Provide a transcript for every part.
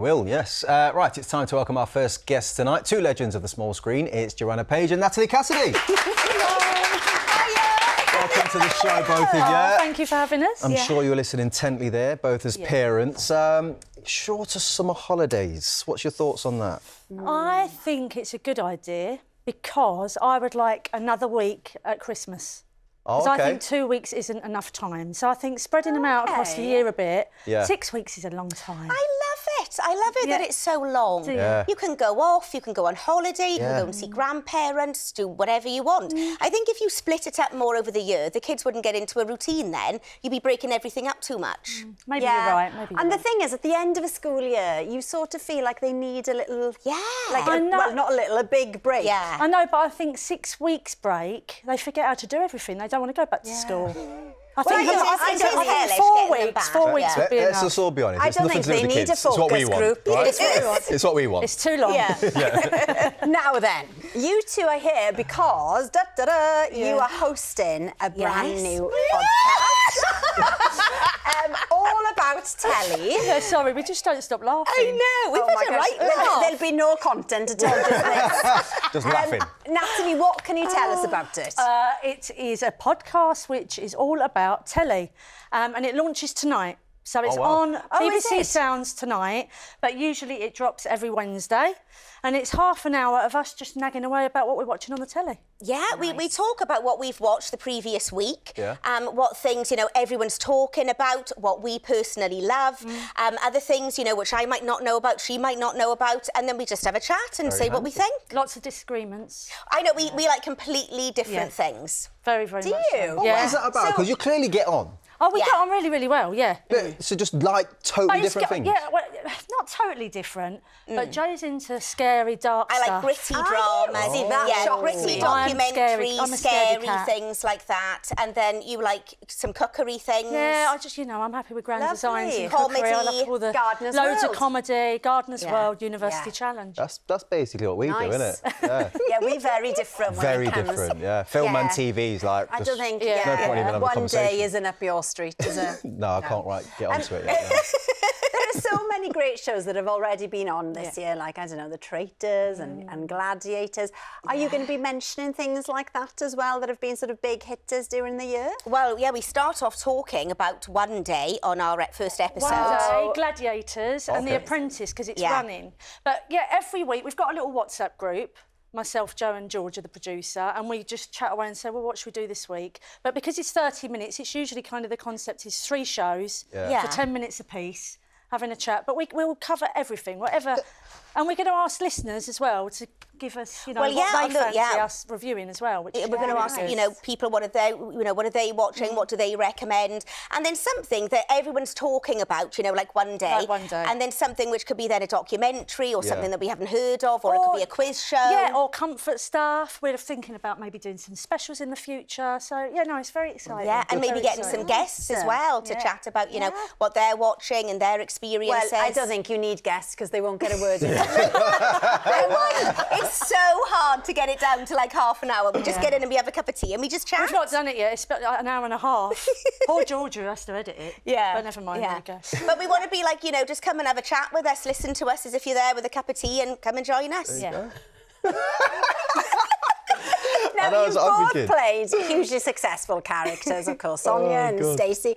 Will, yes. Right, it's time to welcome our first guests tonight. Two legends of the small screen. It's Joanna and Natalie Cassidy. Welcome to the show, both of you. Thank you for having us. I'm sure you're listening intently there, both as parents. Shorter summer holidays. What's your thoughts on that? I think it's a good idea because I would like another week at Christmas. Oh, Because okay. I think 2 weeks isn't enough time. So I think spreading them out across the year a bit, 6 weeks is a long time. I love it that it's so long. Yeah. You can go off, you can go on holiday, you can go and see grandparents, do whatever you want. I think if you split it up more over the year, the kids wouldn't get into a routine then. You'd be breaking everything up too much. Maybe you're right. The thing is, at the end of a school year, you sort of feel like they need a little... well, not a little, a big break. Yeah. I know, but I think 6 weeks break, they forget how to do everything. They don't want to go back to school. I think, I think I think 4 weeks would be Let's enough. just all be honest. I It's don't nothing think to do they with the need kids. a It's what we focus want. group. Right? It's what we want. It's what we want. It's too long. Now then, you two are here because you are hosting a brand new podcast. All About Telly. Yeah, sorry, we just don't stop laughing. I know, we've had a right laugh. There'll be no content at all, just this. Just laughing. Natalie, what can you tell us about it? It is a podcast which is all about telly, and it launches tonight. So it's on BBC Sounds tonight, but usually it drops every Wednesday, and it's half an hour of us just nagging away about what we're watching on the telly. Yeah, we talk about what we've watched the previous week, Yeah. what things, everyone's talking about, what we personally love, other things, which I might not know about, she might not know about, and then we just have a chat and say what we think. Lots of disagreements. I know, we like completely different things. Very, very much. you? So. What is that about? Because you clearly get on. Oh, we get on really, really well, yeah. So just like totally different things. Yeah, well, not totally different, but Joe's into scary, dark I stuff. like gritty dramas, gritty documentaries, I'm a scaredy scary cat. things like that, and then you like some cookery things. Yeah, I just, I'm happy with grand designs and Comedy, cookery. I love all the Gardener's loads World. of comedy, Gardener's World, University Challenge. That's basically what we do, isn't it? Yeah. Yeah, we're very different when Very it comes... different, yeah. Film and TV's like... I don't think no point even having a one conversation. day isn't up your street, is it? No, I can't get onto it yet. No. There are so many great shows that have already been on this year, like, I don't know, The Traitors and Gladiators. Are you going to be mentioning things like that as well that have been sort of big hitters during the year? Well, yeah, we start off talking about One Day on our first episode. One Day, Gladiators and The Apprentice, because it's running. But, yeah, every week we've got a little WhatsApp group. Myself, Joe and George are the producer, and we just chat away and say, well, what should we do this week? But because it's 30 minutes, it's usually kind of the concept is 3 shows for 10 minutes apiece, having a chat. But we'll cover everything, whatever. And we're going to ask listeners as well to give us, what they fancy us reviewing as well. Which We're going to ask, people what are they, what are they watching? What do they recommend? And then something that everyone's talking about, like One Day. Like One Day. And then something which could be then a documentary or something that we haven't heard of, or it could be a quiz show. Yeah, or comfort stuff. We're thinking about maybe doing some specials in the future. So, it's very exciting. Yeah, and maybe getting some guests as well to chat about, what they're watching and their experiences. Well, I don't think you need guests because they won't get a word in. It's so hard to get it down to like half an hour. We just get in and we have a cup of tea and we just chat. We've not done it yet. It's about an hour and a half. Poor Georgia has to edit it. Yeah. But never mind, there we go. But we want to be like, just come and have a chat with us, listen to us as if you're there with a cup of tea and come and join us. Yeah. Now, you've both played hugely successful characters, of course, Sonia and Stacey.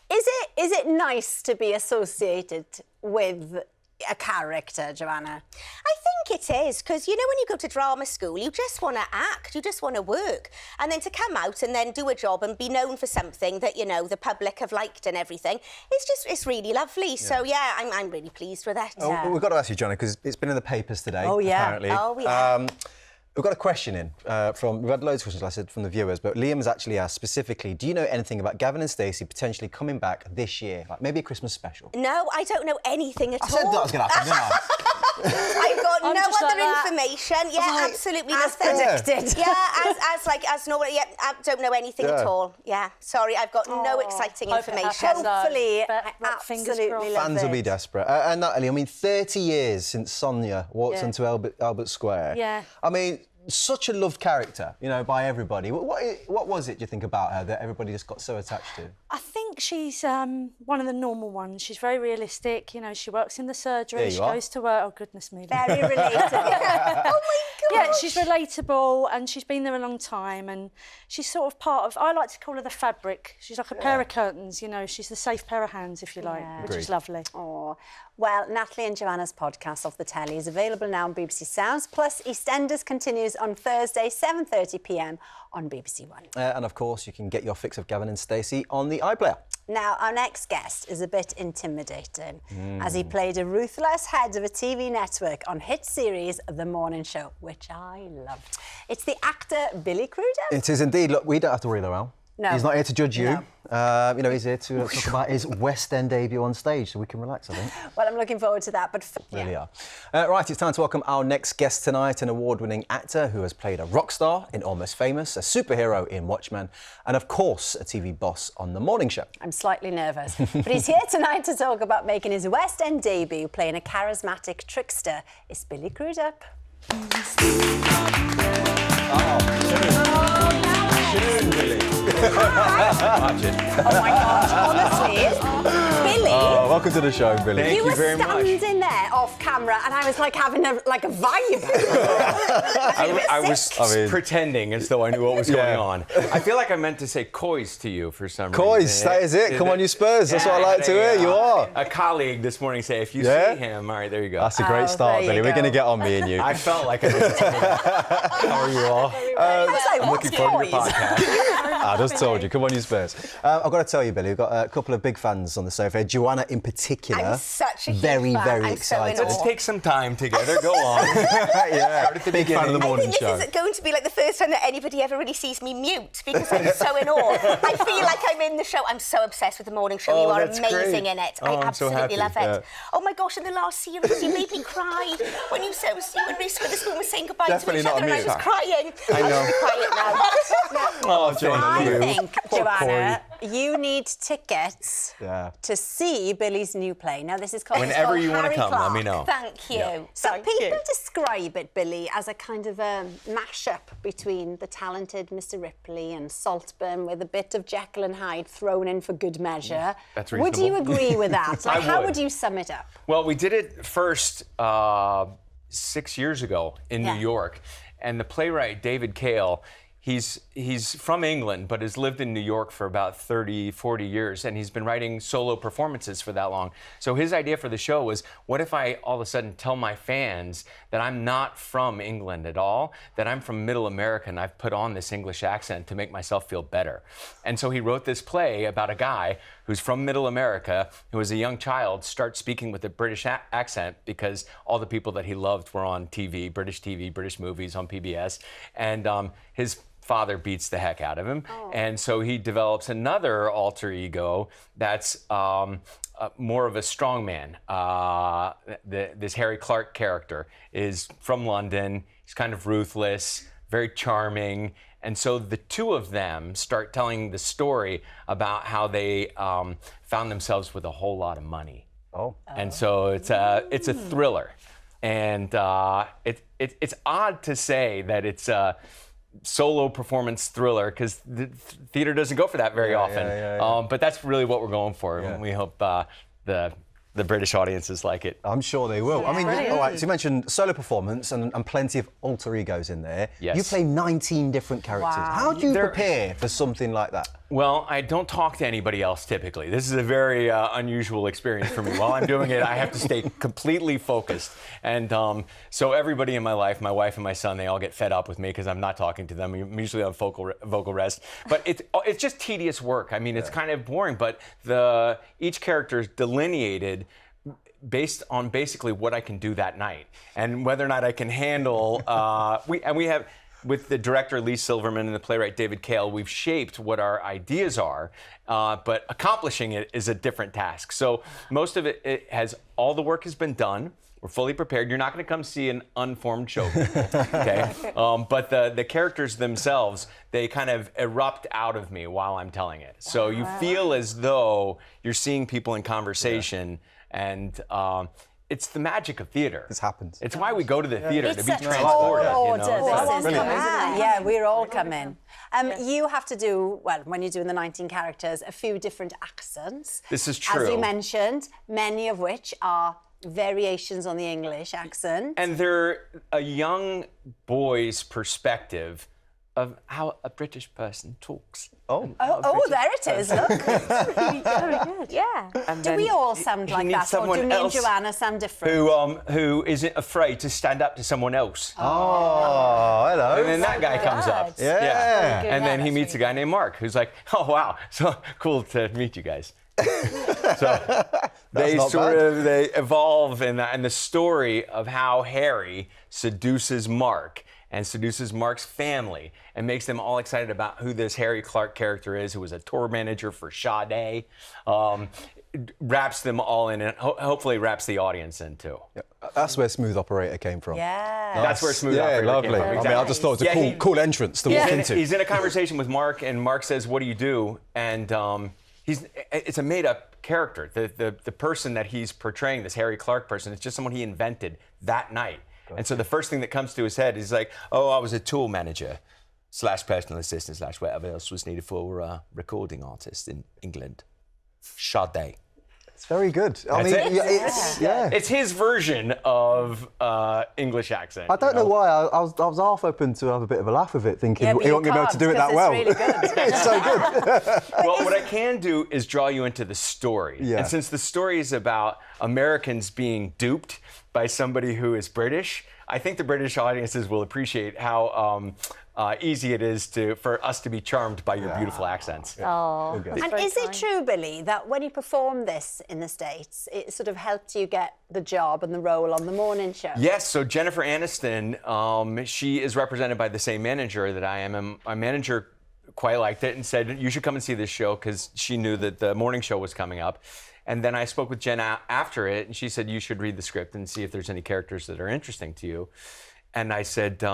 Is it nice to be associated with a character, Joanna? I think it is, because, when you go to drama school, you just want to act, you just want to work. And then to come out and then do a job and be known for something that, the public have liked and everything, it's really lovely. Yeah. So, yeah, I'm really pleased with it. Oh, we've got to ask you, Joanna, because it's been in the papers today, apparently. Oh, yeah. We've got a question in we've had loads of questions, like I said, from the viewers, but Liam's actually asked specifically, do you know anything about Gavin and Stacey potentially coming back this year? Like maybe a Christmas special? No, I don't know anything at all. I said that was going to happen, didn't I? I've got no other information. Yeah, absolutely nothing. Predicted. Yeah, as normal. Yeah, I don't know anything at all. Yeah, sorry, I've got no exciting information. Hopefully, I fingers absolutely crossed. love Fans will be it. desperate. And Natalie, 30 years since Sonia walked into Albert Square. Yeah. Such a loved character, by everybody. What was it, do you think, about her that everybody just got so attached to? I think think she's one of the normal ones. She's very realistic. You know, she works in the surgery. She goes to work. Oh, goodness me. Very relatable. Oh, my God. Yeah, she's relatable and she's been there a long time and she's sort of part of, I like to call her the fabric. She's like a pair of curtains, you know, she's the safe pair of hands, if you like, which is lovely. Oh, well, Natalie and Joanna's podcast Off the Telly is available now on BBC Sounds, plus Eastenders continues on Thursday, 7:30 p.m. on BBC One. And of course, you can get your fix of Gavin and Stacey on the iPlayer. Now, our next guest is a bit intimidating, as he played a ruthless head of a TV network on hit series The Morning Show, which I loved. It's the actor Billy Crudup. It is indeed. Look, we don't have to worry, Laurel. No. He's not here to judge you. No. You know, he's here to talk about his West End debut on stage, so we can relax, I think. Well, I'm looking forward to that, but... Really are. Right, it's time to welcome our next guest tonight, an award-winning actor who has played a rock star in Almost Famous, a superhero in Watchmen, and, of course, a TV boss on The Morning Show. I'm slightly nervous, but he's here tonight to talk about making his West End debut, playing a charismatic trickster. It's Billy Crudup. Billy. Watch it. Oh my gosh, honestly. Billy. Welcome to the show, Billy. Thank you very much. You were standing there off camera and I was like having a vibe. I was pretending as though I knew what was going on. I feel like I meant to say Coys to you for some reason. Coys, that is it. Come on, you Spurs. That's what I like to hear. You are. A colleague this morning say, if you see him, all right, there you go. That's a great start, Billy. We're going to get on, me and you. I felt like I did. How are you all? I'm looking forward to your podcast. I just told you. Come on, you Spurs. I've got to tell you, Billy, we've got a couple of big fans on the sofa. Joanna in particular. I'm such a huge very, fan. very I'm excited. So in awe. Let's take some time together. Go on. Big fan of the morning show. I think this is going to be like the first time that anybody ever really sees me mute because I'm so in awe. I feel like I'm in the show. I'm so obsessed with the morning show. You are amazing in it. I absolutely love it. Yeah. Oh my gosh, in the last series you made me cry when you said you and Reese Witherspoon were saying goodbye to each other and I was crying. I know. I'll be quiet now. Oh, Joanna. I think, Joanna, you need tickets to see Billy's new play. Now, this is called Whenever you want to come, Clark. let me know. Thank you. Yeah. So people describe it, Billy, as a kind of a mashup between the talented Mr. Ripley and Saltburn with a bit of Jekyll and Hyde thrown in for good measure. That's Would you agree with that? Like, how would you sum it up? Well, we did it first 6 years ago in New York, and the playwright David Cale, he's from England, but has lived in New York for about 30, 40 years, and he's been writing solo performances for that long. So his idea for the show was, what if I all of a sudden tell my fans that I'm not from England at all, that I'm from Middle America, and I've put on this English accent to make myself feel better. And so he wrote this play about a guy who's from Middle America, who as a young child starts speaking with a British accent because all the people that he loved were on TV, British movies on PBS, and his father beats the heck out of him. And so he develops another alter ego that's more of a strongman. This Harry Clark character is from London. He's kind of ruthless, very charming. And so the two of them start telling the story about how they found themselves with a whole lot of money. And so it's a thriller. And it's odd to say that it's a solo performance thriller because the theater doesn't go for that very often. But that's really what we're going for. And we hope the British audiences like it. I'm sure they will. I mean, all right, so you mentioned solo performance and plenty of alter egos in there. Yes. You play 19 different characters. Wow. How do you prepare for something like that? Well, I don't talk to anybody else typically. This is a very unusual experience for me. While I'm doing it, I have to stay completely focused. And so everybody in my life, my wife and my son, they all get fed up with me because I'm not talking to them. I'm usually on vocal rest. But it's just tedious work. I mean, it's kind of boring, but each character is delineated based on basically what I can do that night and whether or not I can handle. We have. With the director Lee Silverman and the playwright David Cale, we've shaped what our ideas are, but accomplishing it is a different task. So most of all the work has been done. We're fully prepared. You're not going to come see an unformed show, okay? But the characters themselves, they kind of erupt out of me while I'm telling it. So you feel as though you're seeing people in conversation, and it's the magic of theatre. This happens. It's why we go to the theatre, to be It's a transported. tall order. You know? This is coming, isn't it? Yeah, we're all coming. You have to do, well, when you're doing the 19 characters, a few different accents. This is true. As you mentioned, many of which are variations on the English accent. And they're a young boy's perspective of how a British person talks. Oh, there it is, look. That's really very good. Yeah. And do we all sound like that, or do me and Joanna sound different? Who isn't afraid to stand up to someone else. Oh, hello. And then that guy comes up. Yeah. And then he meets a guy named Mark, who's like, oh, wow, so cool to meet you guys. So they evolve in that, and the story of how Harry seduces Mark and seduces Mark's family and makes them all excited about who this Harry Clark character is, who was a tour manager for Sade. Wraps them all in, and hopefully wraps the audience in too. Yeah. That's where Smooth Operator came from. Yeah. That's where Smooth Operator lovely. came from. Exactly. I mean, I just thought it was a cool entrance to walk into. He's in a conversation with Mark, and Mark says, "What do you do?" And it's a made-up character. The person that he's portraying, this Harry Clark person, is just someone he invented that night. And so the first thing that comes to his head is like, "Oh, I was a tour manager / personal assistant / whatever else was needed for recording artists in England." Sade. It's very good. It's his version of English accent. I don't know why. I was half open to have a bit of a laugh with it, thinking he won't be able to do it that well. Really good. It's so good. Well, what I can do is draw you into the story. Yeah. And since the story is about Americans being duped by somebody who is British, I think the British audiences will appreciate how easy it is for us to be charmed by your beautiful accents. Oh. And is it true, Billy, that when you performed this in the States, it sort of helped you get the job and the role on the morning show? Yes, so Jennifer Aniston, she is represented by the same manager that I am. And my manager quite liked it and said, you should come and see this show, because she knew that the morning show was coming up. And then I spoke with Jen after it, and she said, you should read the script and see if there's any characters that are interesting to you. And I said,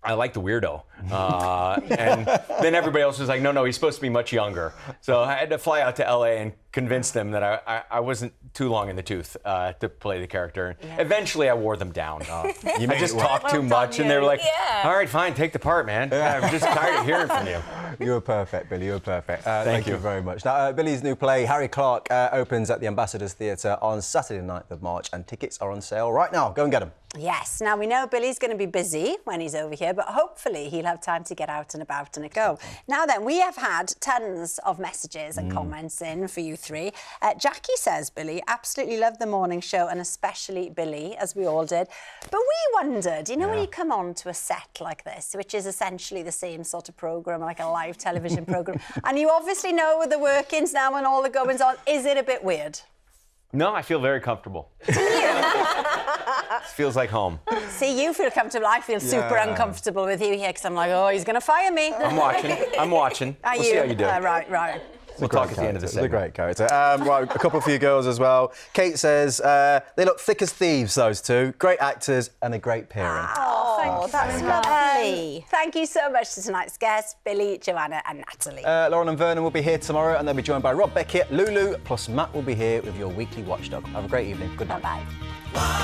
I like the weirdo. And then everybody else was like, no, he's supposed to be much younger. So I had to fly out to LA and convince them that I wasn't too long in the tooth to play the character. Yeah. Eventually, I wore them down. I just talked too much, and they were like, all right, fine, take the part, man. I'm just tired of hearing from you. You were perfect, Billy. You were perfect. Thank you very much. Now, Billy's new play, Harry Clark, opens at the Ambassadors Theatre on Saturday, 9th of March, and tickets are on sale right now. Go and get them. Yes. Now, we know Billy's going to be busy when he's over here, but hopefully he'll have time to get out and about and a go. Now then, we have had tons of messages and comments in for you three. Jackie says, Billy, absolutely loved the morning show, and especially Billy, as we all did. But we wondered, when you come on to a set like this, which is essentially the same sort of programme, like a live television programme, and you obviously know the workings now and all the goings on, is it a bit weird? No, I feel very comfortable. It feels like home. See, you feel comfortable. I feel super uncomfortable with you here, because I'm like, oh, he's going to fire me. I'm watching. Are we'll see how you do. Right. We'll talk at the end of the segment. It's a great character. Right, a couple for you girls as well. Kate says, they look thick as thieves, those two. Great actors and a great pairing. Oh, that's lovely. Thank you so much to tonight's guests, Billy, Joanna and Natalie. Lauren and Vernon will be here tomorrow, and they'll be joined by Rob Beckett, Lulu, plus Matt will be here with your weekly watchdog. Have a great evening. Good night. Bye-bye.